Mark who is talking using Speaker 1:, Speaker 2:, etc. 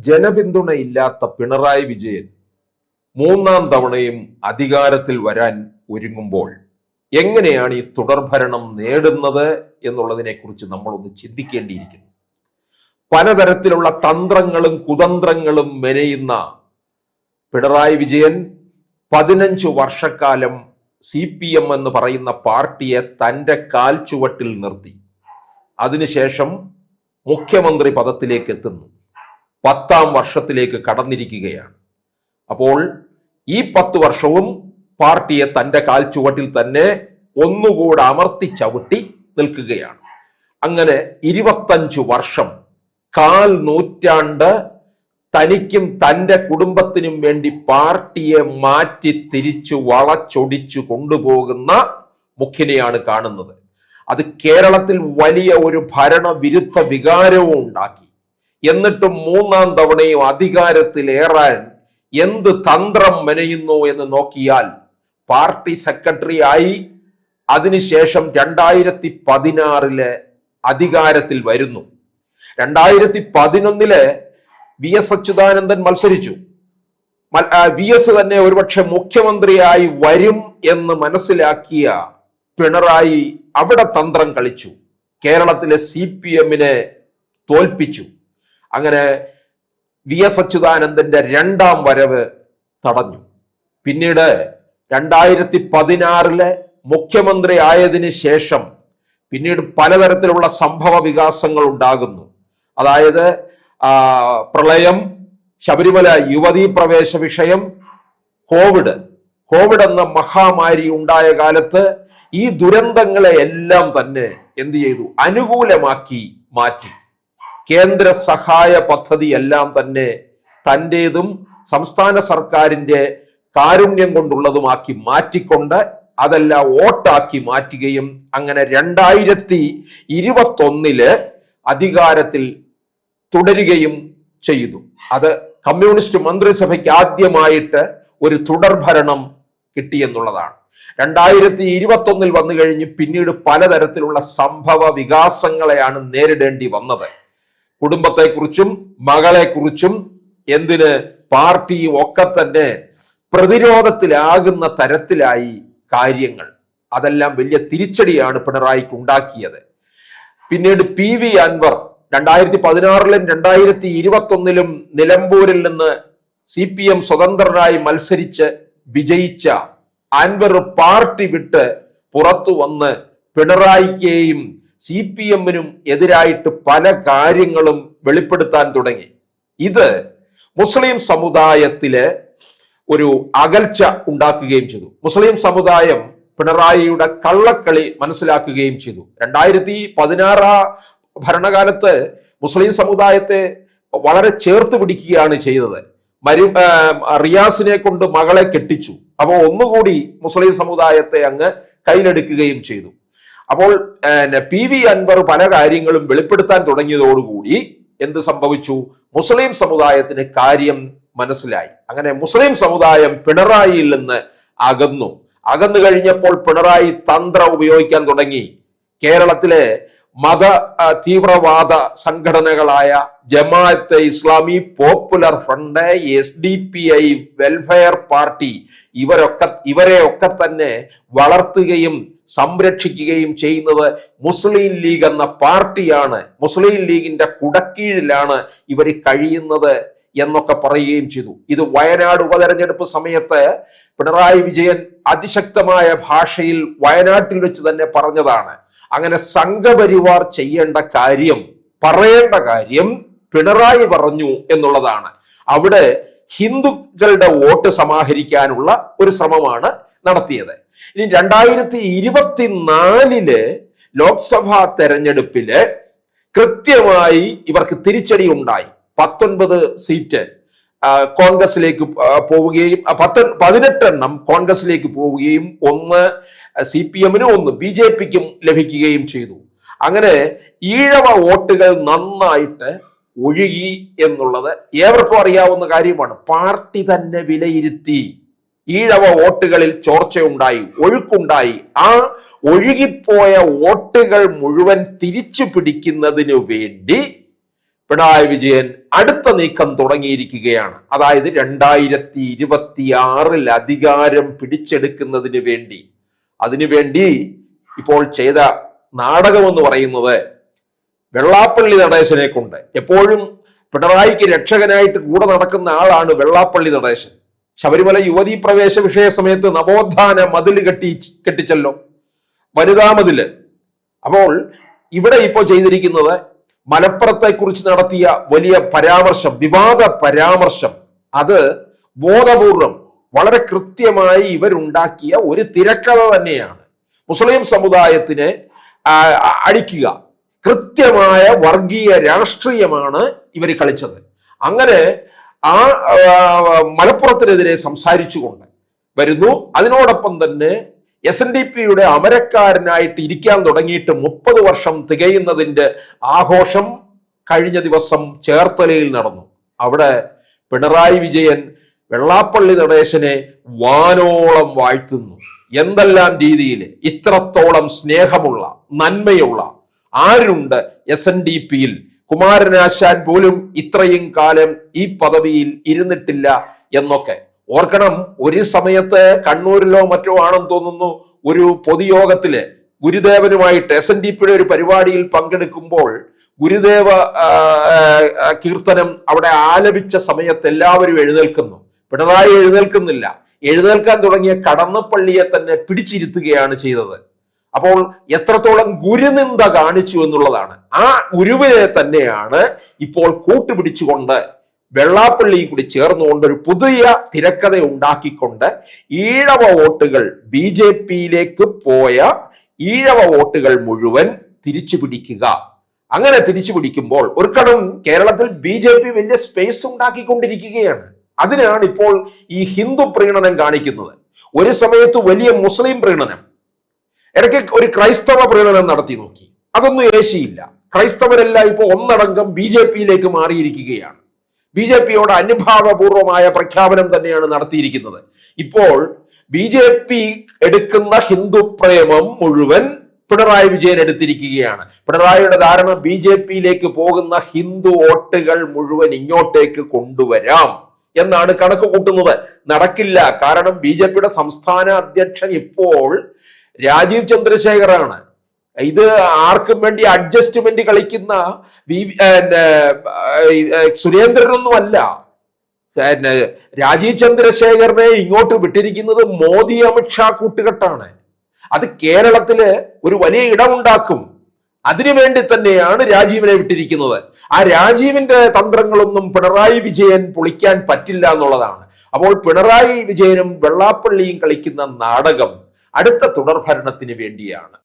Speaker 1: ജനപിന്തുണയില്ലാത്ത പിണറായി വിജയൻ മൂന്നാം തവണയും അധികാരത്തിൽ വരാൻ ഒരുങ്ങുമ്പോൾ എങ്ങനെയാണ് ഈ തുടർഭരണം നേടുന്നത് എന്നുള്ളതിനെ കുറിച്ച് നമ്മളൊന്ന് ചിന്തിക്കേണ്ടിയിരിക്കുന്നു. പലതരത്തിലുള്ള തന്ത്രങ്ങളും കുതന്ത്രങ്ങളും മെനയുന്ന പിണറായി വിജയൻ 15 വർഷക്കാലം CPM എന്ന് പറയുന്ന പാർട്ടിയെ തൻ്റെ കാൽ ചുവട്ടിൽ നിർത്തി. അതിനുശേഷം മുഖ്യമന്ത്രി പദത്തിലേക്ക് എത്തുന്നു. 10ാം വർഷത്തിലേക്ക് കടന്നിരിക്കുകയാണ്. അപ്പോൾ ഈ 10 വർഷവും പാർട്ടിയെ തൻ്റെ കാൽ ചുവട്ടിൽ തന്നെ ഒന്നുകൂടെ അമർത്തി ചവിട്ടി നിൽക്കുകയാണ്. അങ്ങനെ 25 വർഷം, 1/4 നൂറ്റാണ്ട് തനിക്കും തൻ്റെ കുടുംബത്തിനും വേണ്ടി പാർട്ടിയെ മാറ്റി തിരിച്ചു വളച്ചൊടിച്ചു കൊണ്ടുപോകുന്ന മുഖ്യനെയാണ് കാണുന്നത്. അത് കേരളത്തിൽ വലിയ ഒരു ഭരണവിരുദ്ധ വികാരവും ഉണ്ടാക്കി. എന്നിട്ടും മൂന്നാം തവണയും അധികാരത്തിലേറാൻ എന്ത് തന്ത്രം മെനയുന്നു എന്ന് നോക്കിയാൽ പാർട്ടി സെക്രട്ടറി ആയി അതിനുശേഷം 2016 അധികാരത്തിൽ വരുന്നു. 2011 VS അച്യുതാനന്ദൻ മത്സരിച്ചു. VS തന്നെ ഒരുപക്ഷെ മുഖ്യമന്ത്രിയായി വരും എന്ന് മനസ്സിലാക്കിയ പിണറായി അവിടെ തന്ത്രം കളിച്ചു. കേരളത്തിലെ CPM-നെ തോൽപ്പിച്ചു. അങ്ങനെ VS അച്യുതാനന്ദന്റെ 2ാം വരവ് തടഞ്ഞു. പിന്നീട് 2016 മുഖ്യമന്ത്രി ആയതിനു ശേഷം പിന്നീട് പലതരത്തിലുള്ള സംഭവ വികാസങ്ങൾ ഉണ്ടാകുന്നു. അതായത് പ്രളയം, ശബരിമല യുവതീ പ്രവേശ വിഷയം, കോവിഡ് എന്ന മഹാമാരി ഉണ്ടായ കാലത്ത് ഈ ദുരന്തങ്ങളെ എല്ലാം തന്നെ എന്ത് ചെയ്തു? അനുകൂലമാക്കി മാറ്റി. കേന്ദ്ര സഹായ പദ്ധതി എല്ലാം തന്നെ തൻ്റേതും സംസ്ഥാന സർക്കാരിൻ്റെ കാരുണ്യം കൊണ്ടുള്ളതുമാക്കി മാറ്റിക്കൊണ്ട് അതെല്ലാം വോട്ടാക്കി മാറ്റുകയും അങ്ങനെ 2021 അധികാരത്തിൽ തുടരുകയും ചെയ്തു. അത് കമ്മ്യൂണിസ്റ്റ് മന്ത്രിസഭയ്ക്ക് ആദ്യമായിട്ട് ഒരു തുടർഭരണം കിട്ടിയെന്നുള്ളതാണ്. 2021 വന്നു കഴിഞ്ഞ് പിന്നീട് പലതരത്തിലുള്ള സംഭവ വികാസങ്ങളെയാണ് നേരിടേണ്ടി വന്നത്. കുടുംബത്തെക്കുറിച്ചും മകളെക്കുറിച്ചും എന്തിന് പാർട്ടിയും ഒക്കെ തന്നെ പ്രതിരോധത്തിലാകുന്ന തരത്തിലായി കാര്യങ്ങൾ. അതെല്ലാം വലിയ തിരിച്ചടിയാണ് പിണറായിക്ക് ഉണ്ടാക്കിയത്. പിന്നീട് PV അൻവർ 2016 2021 നിലമ്പൂരിൽ നിന്ന് CPM സ്വതന്ത്രനായി മത്സരിച്ച് വിജയിച്ച അൻവർ പാർട്ടി വിട്ട് പുറത്തു വന്ന് പിണറായിക്കെയും CPM-നും എതിരായിട്ട് പല കാര്യങ്ങളും വെളിപ്പെടുത്താൻ തുടങ്ങി. ഇത് മുസ്ലിം സമുദായത്തില് ഒരു അകൽച്ച ഉണ്ടാക്കുകയും ചെയ്തു. മുസ്ലിം സമുദായം പിണറായിയുടെ കള്ളക്കളി മനസ്സിലാക്കുകയും ചെയ്തു. 2016 ഭരണകാലത്ത് മുസ്ലിം സമുദായത്തെ വളരെ ചേർത്ത് പിടിക്കുകയാണ് ചെയ്തത്. റിയാസിനെ കൊണ്ട് മകളെ കെട്ടിച്ചു. അപ്പോൾ ഒന്നുകൂടി മുസ്ലിം സമുദായത്തെ അങ്ങ് കയ്യിലെടുക്കുകയും ചെയ്തു. അപ്പോൾ PV അൻവർ പല കാര്യങ്ങളും വെളിപ്പെടുത്താൻ തുടങ്ങിയതോടുകൂടി എന്ത് സംഭവിച്ചു? മുസ്ലിം സമുദായത്തിന് കാര്യം മനസ്സിലായി. അങ്ങനെ മുസ്ലിം സമുദായം പിണറായിയിൽ നിന്ന് അകന്നു കഴിഞ്ഞപ്പോൾ പിണറായി തന്ത്രം ഉപയോഗിക്കാൻ തുടങ്ങി. കേരളത്തിലെ മത തീവ്രവാദ സംഘടനകളായ Jamaat-e Islami, popular front, SDPI, welfare party ഇവരെയൊക്കെ തന്നെ വളർത്തുകയും സംരക്ഷിക്കുകയും ചെയ്യുന്നത് മുസ്ലിം ലീഗ് എന്ന പാർട്ടിയാണ്. മുസ്ലിം ലീഗിന്റെ കുടക്കീഴിലാണ് ഇവർ കഴിയുന്നത് എന്നൊക്കെ പറയുകയും ചെയ്തു. ഇത് വയനാട് ഉപതെരഞ്ഞെടുപ്പ് സമയത്ത് പിണറായി വിജയൻ അതിശക്തമായ ഭാഷയിൽ വയനാട്ടിൽ വെച്ച് തന്നെ പറഞ്ഞതാണ്. അങ്ങനെ സംഘപരിവാർ ചെയ്യേണ്ട കാര്യം, പറയേണ്ട കാര്യം പിണറായി പറഞ്ഞു എന്നുള്ളതാണ്. അവിടെ ഹിന്ദുക്കളുടെ വോട്ട് സമാഹരിക്കാനുള്ള ഒരു ശ്രമമാണ് നടത്തിയത്. ഇനി 2024 ലോക്സഭാ തെരഞ്ഞെടുപ്പില് കൃത്യമായി ഇവർക്ക് തിരിച്ചടി ഉണ്ടായി. 19 സീറ്റ് കോൺഗ്രസിലേക്ക് പോവുകയും 18 കോൺഗ്രസിലേക്ക് പോവുകയും 1 CPM-നും 1 BJP-ക്കും ലഭിക്കുകയും ചെയ്തു. അങ്ങനെ ഈഴവ വോട്ടുകൾ നന്നായിട്ട് ഒഴുകി എന്നുള്ളത് ഏവർക്കും അറിയാവുന്ന കാര്യമാണ്. പാർട്ടി തന്നെ വിലയിരുത്തി ഈഴവ വോട്ടുകളിൽ ചോർച്ചയുണ്ടായി, ഒഴുക്കുണ്ടായി. ആ ഒഴുകിപ്പോയ വോട്ടുകൾ മുഴുവൻ തിരിച്ചു പിടിക്കുന്നതിനു വേണ്ടി പിണറായി വിജയൻ അടുത്ത നീക്കം തുടങ്ങിയിരിക്കുകയാണ്. അതായത് 2026 അധികാരം പിടിച്ചെടുക്കുന്നതിന് വേണ്ടി അതിനുവേണ്ടി ഇപ്പോൾ ചെയ്ത നാടകം എന്ന് പറയുന്നത് വെള്ളാപ്പള്ളി നടേശനെ കൊണ്ട്, എപ്പോഴും പിണറായിക്ക് രക്ഷകനായിട്ട് കൂടെ നടക്കുന്ന ആളാണ് വെള്ളാപ്പള്ളി നടേശൻ. ശബരിമല യുവതീ പ്രവേശ വിഷയ സമയത്ത് നവോത്ഥാന മതിൽ കെട്ടിച്ചല്ലോ, വനിതാ മതില്. അപ്പോൾ ഇവിടെ ഇപ്പോൾ ചെയ്തിരിക്കുന്നത് മലപ്പുറത്തെ കുറിച്ച് നടത്തിയ വലിയ പരാമർശം, വിവാദ പരാമർശം, അത് ബോധപൂർവം വളരെ കൃത്യമായി ഇവരുണ്ടാക്കിയ ഒരു തിരക്കഥ തന്നെയാണ്. മുസ്ലിം സമുദായത്തിനെ അടിക്കുക, കൃത്യമായ വർഗീയ രാഷ്ട്രീയമാണ് ഇവർ കളിച്ചത്. അങ്ങനെ ആ മലപ്പുറത്തിനെതിരെ സംസാരിച്ചുകൊണ്ട് വരുന്നു. അതിനോടൊപ്പം തന്നെ SNDPയുടെ അമരക്കാരനായിട്ട് ഇരിക്കാൻ തുടങ്ങിയിട്ട് 30 വർഷം തികയുന്നതിന്റെ ആഘോഷം കഴിഞ്ഞ ദിവസം ചേർത്തലയിൽ നടന്നു. അവിടെ പിണറായി വിജയൻ വെള്ളാപ്പള്ളി നടേശനെ വാനോളം വാഴ്ത്തുന്നു. എന്തെല്ലാം രീതിയിൽ ഇത്രത്തോളം സ്നേഹമുള്ള നന്മയുള്ള ആരുണ്ട് SNDPയിൽ? കുമാരനാശാൻ പോലും ഇത്രയും കാലം ഈ പദവിയിൽ ഇരുന്നിട്ടില്ല എന്നൊക്കെ ഓർക്കണം. ഒരു സമയത്ത് കണ്ണൂരിലോ മറ്റോ ആണെന്ന് തോന്നുന്നു, ഒരു പൊതുയോഗത്തില് ഗുരുദേവനുമായിട്ട് SNDPയുടെ ഒരു പരിപാടിയിൽ പങ്കെടുക്കുമ്പോൾ ഗുരുദേവ കീർത്തനം അവിടെ ആലപിച്ച സമയത്ത് എല്ലാവരും എഴുന്നേൽക്കുന്നു. പിണറായി എഴുന്നേൽക്കുന്നില്ല. എഴുന്നേൽക്കാൻ തുടങ്ങിയ കടന്നപ്പള്ളിയെ തന്നെ പിടിച്ചിരുത്തുകയാണ് ചെയ്തത്. അപ്പോൾ എത്രത്തോളം ഗുരുനിന്ദ കാണിച്ചു എന്നുള്ളതാണ്. ആ ഗുരുവിനെ തന്നെയാണ് ഇപ്പോൾ കൂട്ടുപിടിച്ചുകൊണ്ട് വെള്ളാപ്പള്ളി കൂടി ചേർന്നുകൊണ്ട് ഒരു പുതിയ തിരക്കഥ ഉണ്ടാക്കിക്കൊണ്ട് ഈഴവ വോട്ടുകൾ, BJPയിലേക്ക് പോയ ഈഴവ വോട്ടുകൾ മുഴുവൻ തിരിച്ചു പിടിക്കുക. അങ്ങനെ തിരിച്ചു പിടിക്കുമ്പോൾ ഒരു കണം കേരളത്തിൽ BJP വലിയ സ്പേസ് ഉണ്ടാക്കിക്കൊണ്ടിരിക്കുകയാണ്. അതിനാണ് ഇപ്പോൾ ഈ ഹിന്ദു പ്രീണനം കാണിക്കുന്നത്. ഒരു സമയത്ത് വലിയ മുസ്ലിം പ്രീണനം, ഇടയ്ക്ക് ഒരു ക്രൈസ്തവ പ്രീണനം നടത്തി നോക്കി, അതൊന്നും ഏശിയില്ല. ക്രൈസ്തവരെല്ലാം ഇപ്പോൾ ഒന്നടങ്കം BJPയിലേക്ക് മാറിയിരിക്കുകയാണ്. BJPയോട് അനുഭാവപൂർവമായ പ്രഖ്യാപനം തന്നെയാണ് നടത്തിയിരിക്കുന്നത്. ഇപ്പോൾ BJP എടുക്കുന്ന ഹിന്ദു പ്രേമം മുഴുവൻ പിണറായി വിജയൻ എടുത്തിരിക്കുകയാണ്. പിണറായിയുടെ ധാരണ BJPയിലേക്ക് പോകുന്ന ഹിന്ദു വോട്ടുകൾ മുഴുവൻ ഇങ്ങോട്ടേക്ക് കൊണ്ടുവരാം എന്നാണ് കണക്ക് കൂട്ടുന്നത്. നടക്കില്ല. കാരണം BJPയുടെ സംസ്ഥാന അധ്യക്ഷൻ ഇപ്പോൾ രാജീവ് ചന്ദ്രശേഖറാണ്. ഇത് ആർക്കും വേണ്ടി അഡ്ജസ്റ്റ്മെന്റ് കളിക്കുന്ന സുരേന്ദ്രനൊന്നുമല്ല. രാജീവ് ചന്ദ്രശേഖരനെ ഇങ്ങോട്ട് വിട്ടിരിക്കുന്നത് മോദി അമിത്ഷാ കൂട്ടുകെട്ടാണ്. അത് കേരളത്തില് ഒരു വലിയ ഇടമുണ്ടാക്കും. അതിനുവേണ്ടി തന്നെയാണ് രാജീവിനെ വിട്ടിരിക്കുന്നത്. ആ രാജീവിന്റെ തന്ത്രങ്ങളൊന്നും പിണറായി വിജയൻ പൊളിക്കാൻ പറ്റില്ല എന്നുള്ളതാണ്. അപ്പോൾ പിണറായി വിജയനും വെള്ളാപ്പള്ളിയും കളിക്കുന്ന നാടകം അടുത്ത തുടർഭരണത്തിന് വേണ്ടിയാണ്.